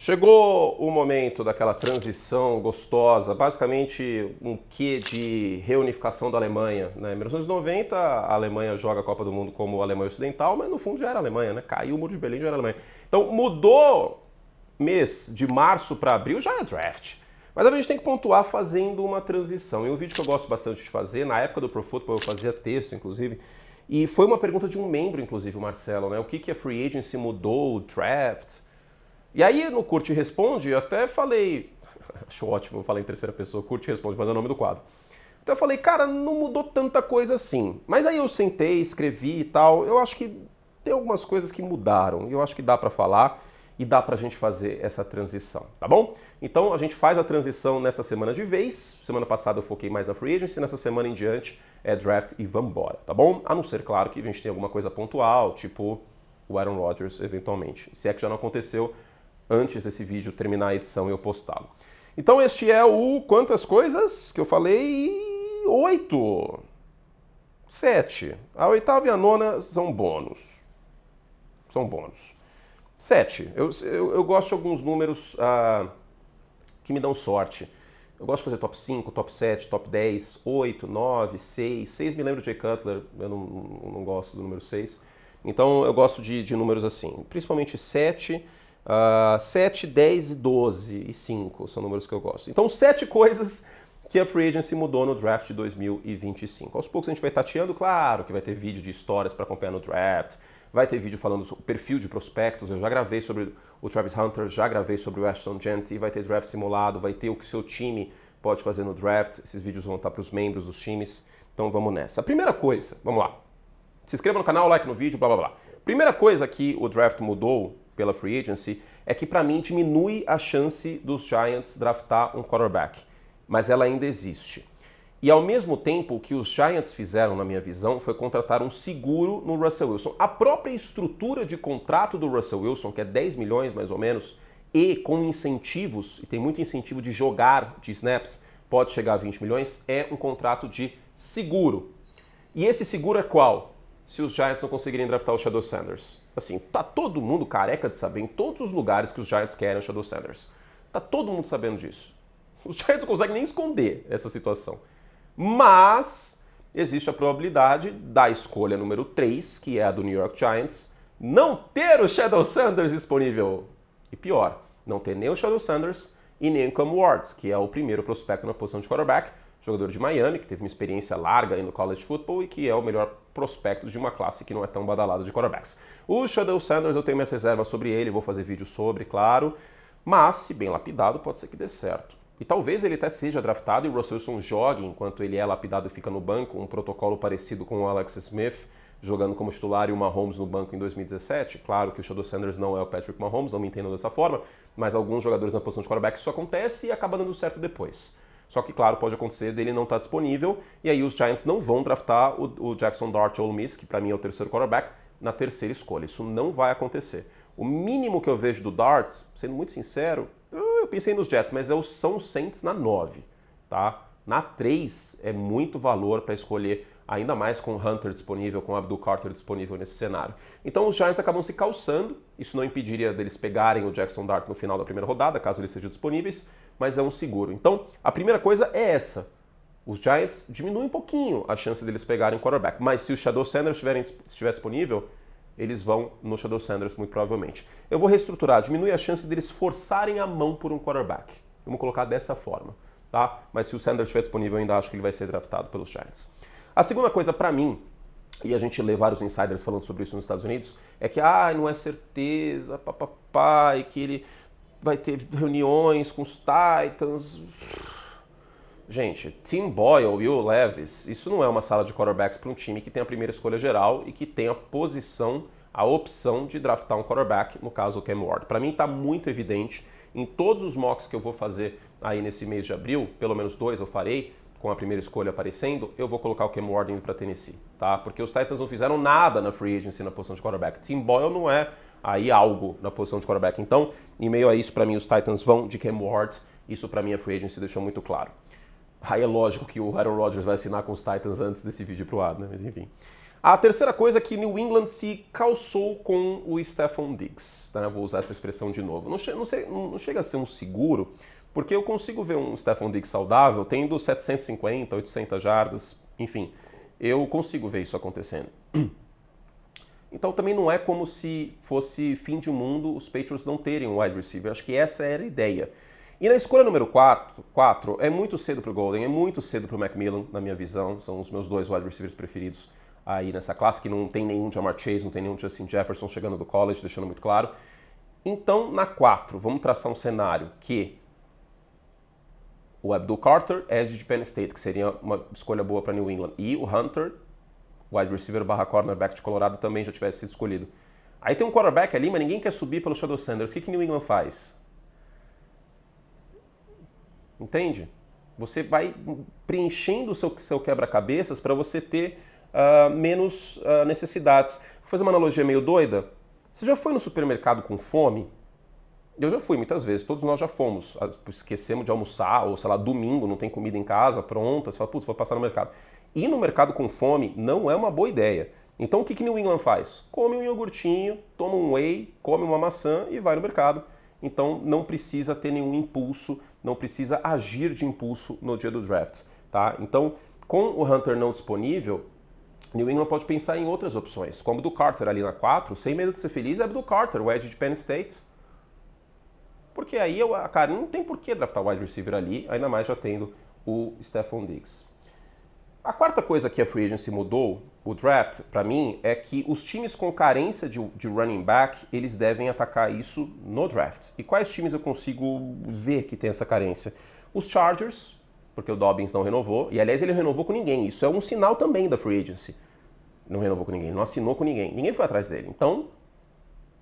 Chegou o momento daquela transição gostosa, basicamente um quê de reunificação da Alemanha. Né? Em 1990, a Alemanha joga a Copa do Mundo como Alemanha Ocidental, mas no fundo já era Alemanha, né? Caiu o Muro de Berlim, já era Alemanha. Então mudou mês de março para abril, já é draft. Mas a gente tem que pontuar fazendo uma transição. E um vídeo que eu gosto bastante de fazer, na época do Pro Football eu fazia texto, inclusive, e foi uma pergunta de um membro, inclusive, o Marcelo, né? O que a Free Agency mudou, o draft? E aí no Curte e Responde, eu até falei, acho ótimo, eu falei em terceira pessoa, Curte e Responde, mas é o nome do quadro. Então eu falei, cara, não mudou tanta coisa assim. Mas aí eu sentei, escrevi e tal, eu acho que tem algumas coisas que mudaram, e eu acho que dá pra falar e dá pra gente fazer essa transição, tá bom? Então a gente faz a transição nessa semana de vez, semana passada eu foquei mais na Free Agency, nessa semana em diante é draft e vambora, tá bom? A não ser, claro, que a gente tem alguma coisa pontual, tipo o Aaron Rodgers, eventualmente. Se é que já não aconteceu, antes desse vídeo terminar a edição e eu postá-lo. Então este é o quantas coisas que eu falei? 8. 7. A oitava e a nona são bônus. São bônus. 7. Eu gosto de alguns números que me dão sorte. Eu gosto de fazer top 5, top 7, top 10, 8, 9, 6. 6 me lembra de Jay Cutler, eu não gosto do número 6. Então eu gosto de números assim, principalmente 7, 7, 10 e 12 e 5 são números que eu gosto. Então 7 coisas que a Free Agency mudou no draft de 2025. Aos poucos a gente vai tateando, claro que vai ter vídeo de histórias para acompanhar no draft, vai ter vídeo falando sobre o perfil de prospectos, eu já gravei sobre o Travis Hunter, já gravei sobre o Ashton Jeanty, vai ter draft simulado, vai ter o que seu time pode fazer no draft, esses vídeos vão estar para os membros dos times, então vamos nessa. A primeira coisa, vamos lá, se inscreva no canal, like no vídeo, blá blá blá. Primeira coisa que o draft mudou pela Free Agency é que para mim diminui a chance dos Giants draftar um quarterback, mas ela ainda existe. E ao mesmo tempo, o que os Giants fizeram, na minha visão, foi contratar um seguro no Russell Wilson. A própria estrutura de contrato do Russell Wilson, que é 10 milhões mais ou menos, e com incentivos, e tem muito incentivo de jogar de snaps, pode chegar a 20 milhões, é um contrato de seguro. E esse seguro é qual? Se os Giants não conseguirem draftar o Shadow Sanders. Assim, tá todo mundo careca de saber em todos os lugares que os Giants querem o Shadow Sanders. Tá todo mundo sabendo disso. Os Giants não conseguem nem esconder essa situação. Mas existe a probabilidade da escolha número 3, que é a do New York Giants, não ter o Shadow Sanders disponível. E pior, não ter nem o Shadow Sanders e nem o Cam Ward, que é o primeiro prospecto na posição de quarterback, jogador de Miami, que teve uma experiência larga aí no college football e que é o melhor prospecto de uma classe que não é tão badalada de quarterbacks. O Shadow Sanders eu tenho minhas reservas sobre ele, vou fazer vídeo sobre, claro, mas se bem lapidado pode ser que dê certo. E talvez ele até seja draftado e o Russell Wilson jogue enquanto ele é lapidado e fica no banco, um protocolo parecido com o Alex Smith, jogando como titular e o Mahomes no banco em 2017. Claro que o Shadow Sanders não é o Patrick Mahomes, não me entendam dessa forma, mas alguns jogadores na posição de quarterback isso acontece e acaba dando certo depois. Só que, claro, pode acontecer dele não estar disponível, e aí os Giants não vão draftar o Jackson Dart Ole Miss, que para mim é o terceiro quarterback, na terceira escolha. Isso não vai acontecer. O mínimo que eu vejo do Dart, sendo muito sincero, eu pensei nos Jets, mas são os Saints na 9, tá? Na 3 é muito valor para escolher, ainda mais com o Hunter disponível, com o Abdul Carter disponível nesse cenário. Então os Giants acabam se calçando, isso não impediria deles pegarem o Jackson Dart no final da primeira rodada, caso eles sejam disponíveis, mas é um seguro. Então a primeira coisa é essa. Os Giants diminuem um pouquinho a chance deles pegarem quarterback, mas se o Shadow Sanders estiver disponível, eles vão no Shadow Sanders muito provavelmente. Eu vou reestruturar, diminui a chance deles forçarem a mão por um quarterback. Vamos colocar dessa forma, tá? Mas se o Sanders estiver disponível, eu ainda acho que ele vai ser draftado pelos Giants. A segunda coisa para mim, e a gente lê vários insiders falando sobre isso nos Estados Unidos, é que não é certeza, e que ele vai ter reuniões com os Titans. Gente, Tim Boyle e Will Levis, isso não é uma sala de quarterbacks para um time que tem a primeira escolha geral e que tem a opção de draftar um quarterback, no caso o Cam Ward. Para mim está muito evidente, em todos os mocks que eu vou fazer aí nesse mês de abril, pelo menos 2 eu farei, com a primeira escolha aparecendo, eu vou colocar o Cam Ward indo para Tennessee, tá? Porque os Titans não fizeram nada na Free Agency na posição de quarterback. Tim Boyle não é aí algo na posição de quarterback. Então, em meio a isso, para mim, os Titans vão de Cam Ward. Isso para mim a Free Agency deixou muito claro. Aí é lógico que o Aaron Rodgers vai assinar com os Titans antes desse vídeo pro ar, né? Mas enfim. A terceira coisa é que New England se calçou com o Stefon Diggs. Né? Vou usar essa expressão de novo. Não chega a ser um seguro, porque eu consigo ver um Stefon Diggs saudável tendo 750, 800 jardas, enfim. Eu consigo ver isso acontecendo. Então também não é como se fosse fim de mundo os Patriots não terem um wide receiver. Acho que essa era a ideia. E na escolha número 4 é muito cedo para o Golden, é muito cedo para o Macmillan, na minha visão. São os meus dois wide receivers preferidos aí nessa classe, que não tem nenhum Jamar Chase, não tem nenhum Justin Jefferson chegando do college, deixando muito claro. Então, na 4, vamos traçar um cenário que o Abdul Carter, edge de Penn State, que seria uma escolha boa para New England, e o Hunter, wide receiver / cornerback de Colorado, também já tivesse sido escolhido. Aí tem um quarterback ali, mas ninguém quer subir pelo Shadow Sanders. O que New England faz? Entende? Você vai preenchendo o seu quebra-cabeças para você ter menos necessidades. Vou fazer uma analogia meio doida. Você já foi no supermercado com fome? Eu já fui muitas vezes, todos nós já fomos. Esquecemos de almoçar, ou sei lá, domingo, não tem comida em casa, pronta, você fala, putz, vou passar no mercado. Ir no mercado com fome não é uma boa ideia. Então o que New England faz? Come um iogurtinho, toma um whey, come uma maçã e vai no mercado. Então não precisa ter nenhum impulso, não precisa agir de impulso no dia do draft. Tá? Então, com o Hunter não disponível, New England pode pensar em outras opções, como do Carter ali na 4, sem medo de ser feliz, é do Carter, o edge de Penn State. Porque aí, cara, não tem por que draftar o wide receiver ali, ainda mais já tendo o Stefon Diggs. A quarta coisa que a Free Agency mudou, o draft, para mim, é que os times com carência de running back, eles devem atacar isso no draft. E quais times eu consigo ver que tem essa carência? Os Chargers, porque o Dobbins não renovou, e aliás ele não renovou com ninguém, isso é um sinal também da Free Agency. Não renovou com ninguém, não assinou com ninguém, ninguém foi atrás dele. Então,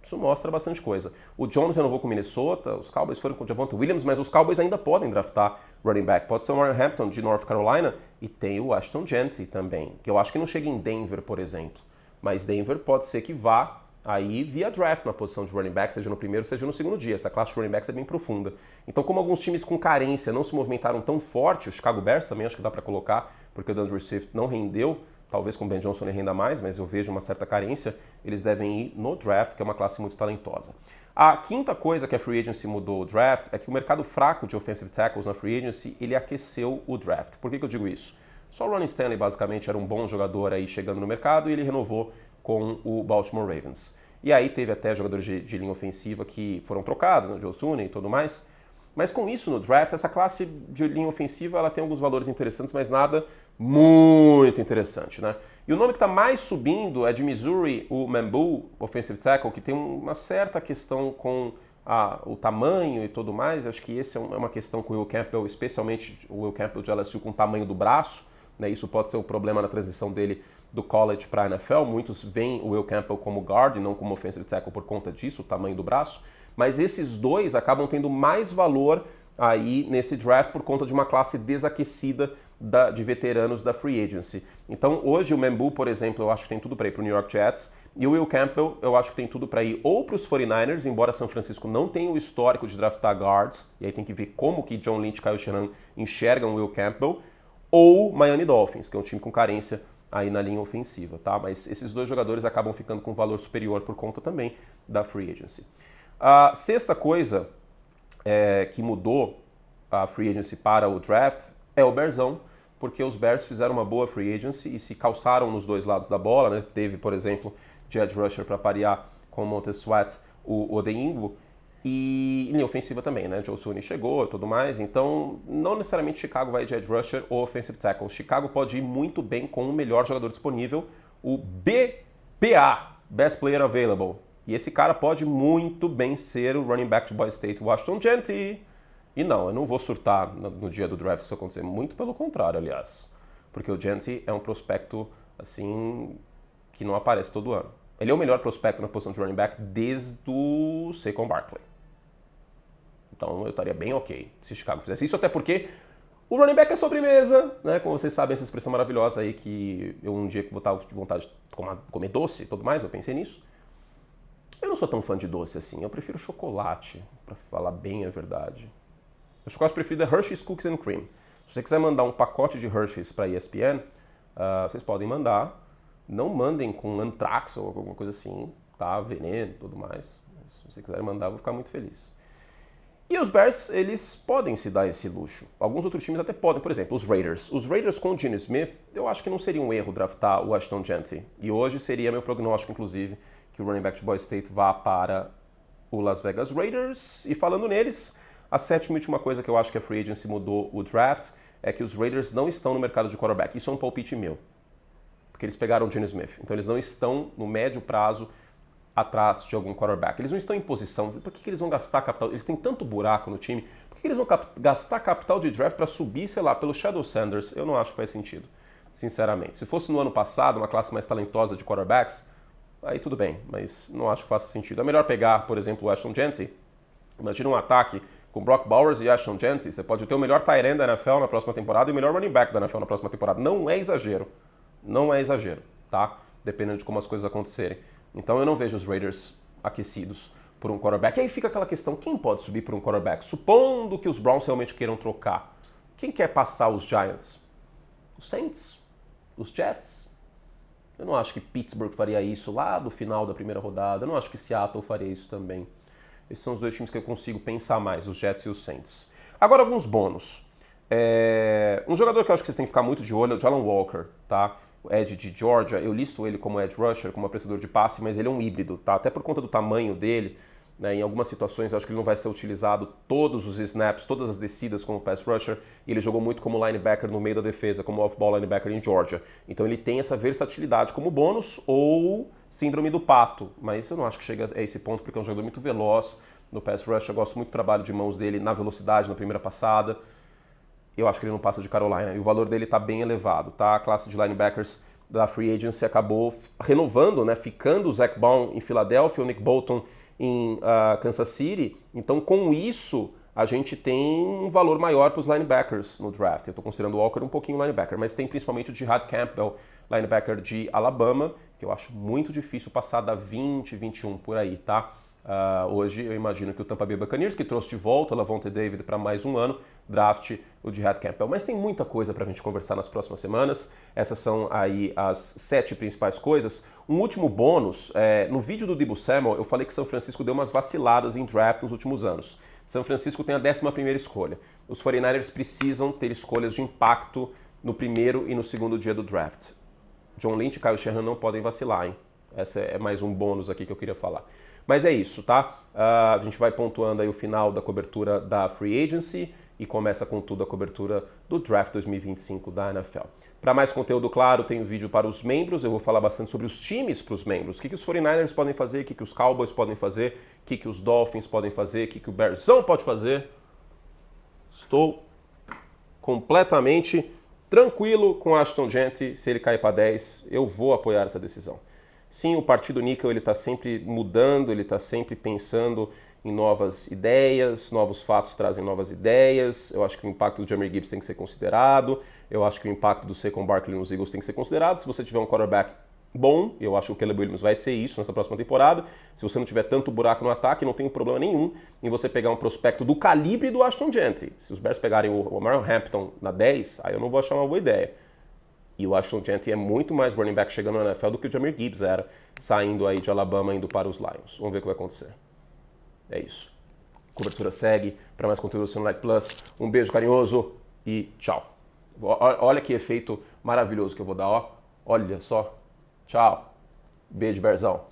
isso mostra bastante coisa. O Jones renovou com o Minnesota, os Cowboys foram com o Javonte Williams, mas os Cowboys ainda podem draftar running back. Pode ser o Warren Hampton de North Carolina e tem o Ashton Jeanty também, que eu acho que não chega em Denver, por exemplo. Mas Denver pode ser que vá aí via draft na posição de running back, seja no primeiro, seja no segundo dia. Essa classe de running backs é bem profunda. Então, como alguns times com carência não se movimentaram tão forte, o Chicago Bears também acho que dá para colocar, porque o DeAndre Swift não rendeu, talvez com o Ben Johnson ele renda mais, mas eu vejo uma certa carência, eles devem ir no draft, que é uma classe muito talentosa. A quinta coisa que a Free Agency mudou o draft é que o mercado fraco de offensive tackles na Free Agency, ele aqueceu o draft. Por que eu digo isso? Só o Ronnie Stanley basicamente era um bom jogador aí chegando no mercado e ele renovou com o Baltimore Ravens. E aí teve até jogadores de linha ofensiva que foram trocados, né, Joe Thuney e tudo mais. Mas com isso no draft, essa classe de linha ofensiva ela tem alguns valores interessantes, mas nada muito interessante, né? E o nome que está mais subindo é de Missouri, o Mambu, offensive tackle, que tem uma certa questão com o tamanho e tudo mais. Acho que esse é uma questão com o Will Campbell, especialmente o Will Campbell de LSU com o tamanho do braço, né? Isso pode ser um problema na transição dele do college para a NFL. Muitos veem o Will Campbell como guard e não como offensive tackle por conta disso, o tamanho do braço. Mas esses dois acabam tendo mais valor aí nesse draft por conta de uma classe desaquecida de veteranos da Free Agency. Então hoje o Mambu, por exemplo, eu acho que tem tudo para ir para o New York Jets, e o Will Campbell eu acho que tem tudo para ir ou para os 49ers, embora São Francisco não tenha o histórico de draftar guards, e aí tem que ver como que John Lynch e Kyle Shanahan enxergam o Will Campbell, ou Miami Dolphins, que é um time com carência aí na linha ofensiva, tá? Mas esses dois jogadores acabam ficando com valor superior por conta também da Free Agency. A sexta coisa que mudou a Free Agency para o draft é o Bearsão, porque os Bears fizeram uma boa Free Agency e se calçaram nos dois lados da bola, né? Teve, por exemplo, de edge rusher para parear com o Montez Sweat, o Odeyingbo, e linha ofensiva também, né? Joe Thuney chegou e tudo mais, então não necessariamente Chicago vai de edge rusher ou offensive tackle. Chicago pode ir muito bem com o melhor jogador disponível, o BPA, Best Player Available. E esse cara pode muito bem ser o running back de Boise State, Washington Jeanty. E não, eu não vou surtar no dia do draft se isso acontecer. Muito pelo contrário, aliás. Porque o Jeanty é um prospecto, assim, que não aparece todo ano. Ele é o melhor prospecto na posição de running back desde o Saquon Barkley. Então eu estaria bem ok se Chicago fizesse isso, até porque o running back é sobremesa, né? Como vocês sabem, essa expressão maravilhosa aí que eu um dia que vou estar de vontade de comer doce e tudo mais, eu pensei nisso. Eu não sou tão fã de doce assim, eu prefiro chocolate, para falar bem a verdade. O chocolate preferido é Hershey's Cookies and Cream. Se você quiser mandar um pacote de Hershey's para a ESPN, vocês podem mandar, Não mandem com anthrax ou alguma coisa assim, tá? Veneno e tudo mais. Se você quiser mandar, eu vou ficar muito feliz. E os Bears, eles podem se dar esse luxo. Alguns outros times até podem. Por exemplo, os Raiders. Os Raiders com o Geno Smith, eu acho que não seria um erro draftar o Ashton Jeanty. E hoje seria meu prognóstico, inclusive, que o running back de Boise State vá para o Las Vegas Raiders. E falando neles, a sétima e última coisa que eu acho que a Free Agency mudou o draft é que os Raiders não estão no mercado de quarterback. Isso é um palpite meu. Porque eles pegaram o Geno Smith. Então eles não estão no médio prazo atrás de algum quarterback. Eles não estão em posição. Por que eles vão gastar capital? Eles têm tanto buraco no time. Por que eles vão gastar capital de draft para subir, sei lá, pelo Shadow Sanders? Eu não acho que faz sentido, sinceramente. Se fosse no ano passado, uma classe mais talentosa de quarterbacks, aí tudo bem, mas não acho que faça sentido. É melhor pegar, por exemplo, o Ashton Jeanty. Imagina um ataque com Brock Bowers e Ashton Jeanty. Você pode ter o melhor tight end da NFL na próxima temporada e o melhor running back da NFL na próxima temporada. Não é exagero. Não é exagero, tá? Dependendo de como as coisas acontecerem. Então eu não vejo os Raiders aquecidos por um quarterback. E aí fica aquela questão, quem pode subir por um quarterback? Supondo que os Browns realmente queiram trocar. Quem quer passar os Giants? Os Saints? Os Jets? Eu não acho que Pittsburgh faria isso lá do final da primeira rodada. Eu não acho que Seattle faria isso também. Esses são os dois times que eu consigo pensar mais, os Jets e os Saints. Agora alguns bônus. Um jogador que eu acho que vocês têm que ficar muito de olho é o Jalen Walker, tá? O Edge de Georgia, eu listo ele como edge rusher, como apreciador de passe, mas ele é um híbrido, tá? Até por conta do tamanho dele, né? Em algumas situações eu acho que ele não vai ser utilizado todos os snaps, todas as descidas como pass rusher, e ele jogou muito como linebacker no meio da defesa, como off-ball linebacker em Georgia. Então ele tem essa versatilidade como bônus ou síndrome do pato, mas eu não acho que chega a esse ponto porque é um jogador muito veloz no pass rush, eu gosto muito do trabalho de mãos dele na velocidade, na primeira passada. Eu acho que ele não passa de Carolina. E o valor dele está bem elevado, tá? A classe de linebackers da Free Agency acabou renovando, né? Ficando o Zach Baum em Filadélfia, o Nick Bolton em Kansas City. Então, com isso, a gente tem um valor maior para os linebackers no draft. Eu estou considerando o Walker um pouquinho linebacker, mas tem principalmente o Jihad Campbell, linebacker de Alabama, que eu acho muito difícil passar da 20, 21 por aí, tá? Hoje eu imagino que o Tampa Bay Buccaneers, que trouxe de volta o Lavonte David para mais um ano, draft o Jihad Campbell. Mas tem muita coisa para a gente conversar nas próximas semanas. Essas são aí as 7 principais coisas. Um último bônus, no vídeo do Deebo Samuel eu falei que São Francisco deu umas vaciladas em draft nos últimos anos. São Francisco tem a 11ª escolha. Os 49ers precisam ter escolhas de impacto no primeiro e no segundo dia do draft. John Lynch e Kyle Shanahan não podem vacilar, hein? Essa é mais um bônus aqui que eu queria falar. Mas é isso, tá? A gente vai pontuando aí o final da cobertura da Free Agency e começa com tudo a cobertura do Draft 2025 da NFL. Para mais conteúdo, claro, tem um vídeo para os membros, eu vou falar bastante sobre os times para os membros. O que os 49ers podem fazer, o que os Cowboys podem fazer, o que os Dolphins podem fazer, o que o Bearsão pode fazer. Estou completamente tranquilo com Ashton Jeanty. Se ele cair para 10, eu vou apoiar essa decisão. Sim, o Partido Níquel está sempre mudando, ele está sempre pensando em novas ideias, novos fatos trazem novas ideias. Eu acho que o impacto do Jahmyr Gibbs tem que ser considerado, eu acho que o impacto do Saquon Barkley nos Eagles tem que ser considerado. Se você tiver um quarterback bom, eu acho que o Caleb Williams vai ser isso nessa próxima temporada. Se você não tiver tanto buraco no ataque, não tem problema nenhum em você pegar um prospecto do calibre do Ashton Jeanty. Se os Bears pegarem o Marlon Hampton na 10, aí eu não vou achar uma boa ideia. E o Ashton Jeanty é muito mais running back chegando na NFL do que o Jahmyr Gibbs era, saindo aí de Alabama, indo para os Lions. Vamos ver o que vai acontecer. É isso. Cobertura segue. Para mais conteúdo, Sunlight Like Plus. Um beijo carinhoso e tchau. Olha que efeito maravilhoso que eu vou dar, ó. Olha só. Tchau. Beijo, Bearzão.